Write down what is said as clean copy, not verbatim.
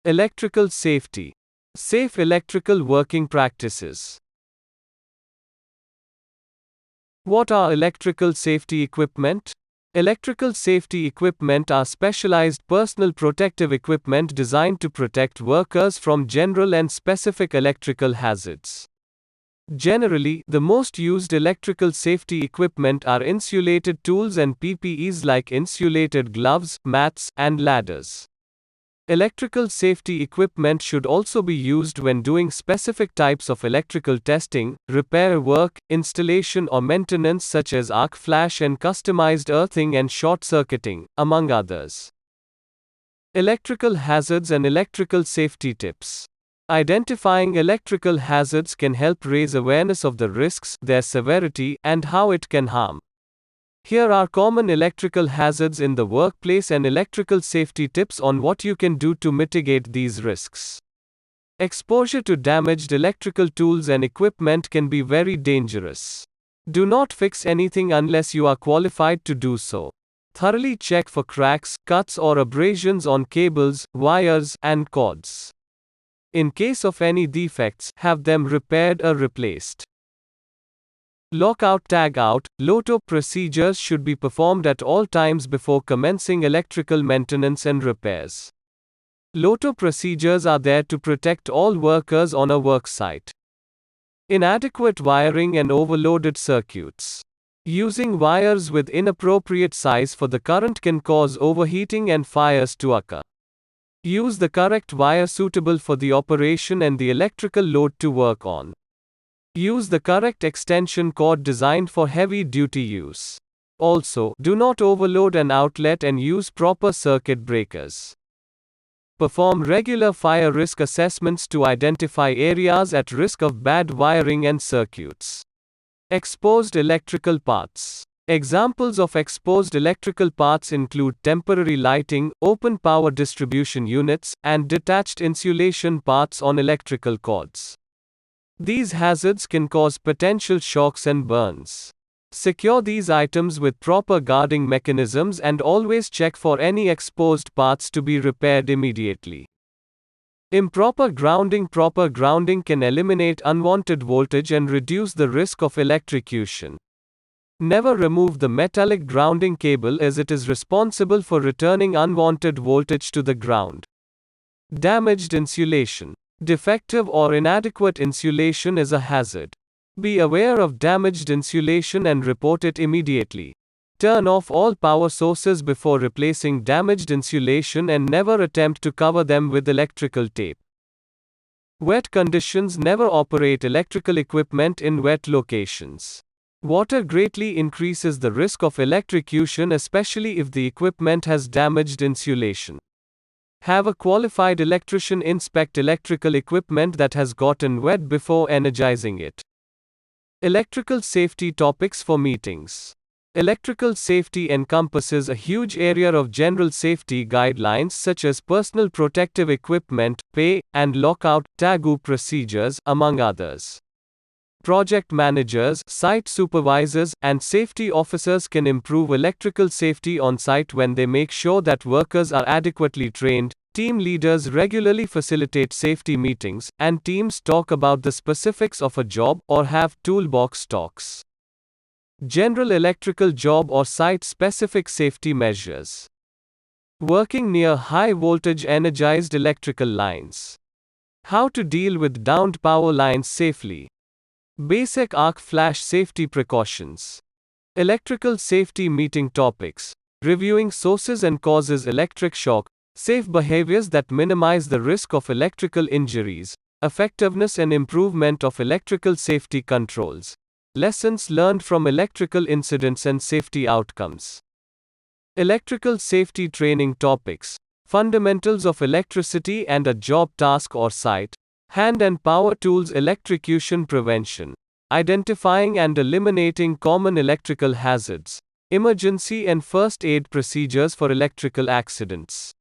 Electrical safety. Safe electrical working practices. What are electrical safety equipment? Electrical safety equipment are specialized personal protective equipment designed to protect workers from general and specific electrical hazards. Generally, the most used electrical safety equipment are insulated tools and PPEs like insulated gloves, mats, and ladders. Electrical safety equipment should also be used when doing specific types of electrical testing, repair work, installation or maintenance such as arc flash and customized earthing and short-circuiting, among others. Electrical hazards and electrical safety tips. Identifying electrical hazards can help raise awareness of the risks, their severity, and how it can harm. Here are common electrical hazards in the workplace and electrical safety tips on what you can do to mitigate these risks. Exposure to damaged electrical tools and equipment can be very dangerous. Do not fix anything unless you are qualified to do so. Thoroughly check for cracks, cuts or abrasions on cables, wires, and cords. In case of any defects, have them repaired or replaced. Lockout tagout, LOTO procedures should be performed at all times before commencing electrical maintenance and repairs. LOTO procedures are there to protect all workers on a work site. Inadequate wiring and overloaded circuits. Using wires with inappropriate size for the current can cause overheating and fires to occur. Use the correct wire suitable for the operation and the electrical load to work on. Use the correct extension cord designed for heavy-duty use. Also, do not overload an outlet and use proper circuit breakers. Perform regular fire risk assessments to identify areas at risk of bad wiring and circuits. Exposed electrical parts. Examples of exposed electrical parts include temporary lighting, open power distribution units, and detached insulation parts on electrical cords. These hazards can cause potential shocks and burns. Secure these items with proper guarding mechanisms and always check for any exposed parts to be repaired immediately. Improper grounding. Proper grounding can eliminate unwanted voltage and reduce the risk of electrocution. Never remove the metallic grounding cable as it is responsible for returning unwanted voltage to the ground. Damaged insulation. Defective or inadequate insulation is a hazard. Be aware of damaged insulation and report it immediately. Turn off all power sources before replacing damaged insulation and never attempt to cover them with electrical tape. Wet conditions. Never operate electrical equipment in wet locations. Water greatly increases the risk of electrocution, especially if the equipment has damaged insulation. Have a qualified electrician inspect electrical equipment that has gotten wet before energizing it. Electrical safety topics for meetings. Electrical safety encompasses a huge area of general safety guidelines such as personal protective equipment, pay, and lockout, tagout procedures, among others. Project managers, site supervisors, and safety officers can improve electrical safety on site when they make sure that workers are adequately trained. Team leaders regularly facilitate safety meetings, and teams talk about the specifics of a job or have toolbox talks. General electrical job or site specific safety measures. Working near high voltage energized electrical lines. How to deal with downed power lines safely. Basic arc flash safety precautions. Electrical safety meeting topics. Reviewing sources and causes electric shock. Safe behaviors that minimize the risk of electrical injuries. Effectiveness and improvement of electrical safety controls. Lessons learned from electrical incidents and safety outcomes. Electrical safety training topics. Fundamentals of electricity and a job task or site. Hand and power tools. Electrocution prevention. Identifying and eliminating common electrical hazards. Emergency and first aid procedures for electrical accidents.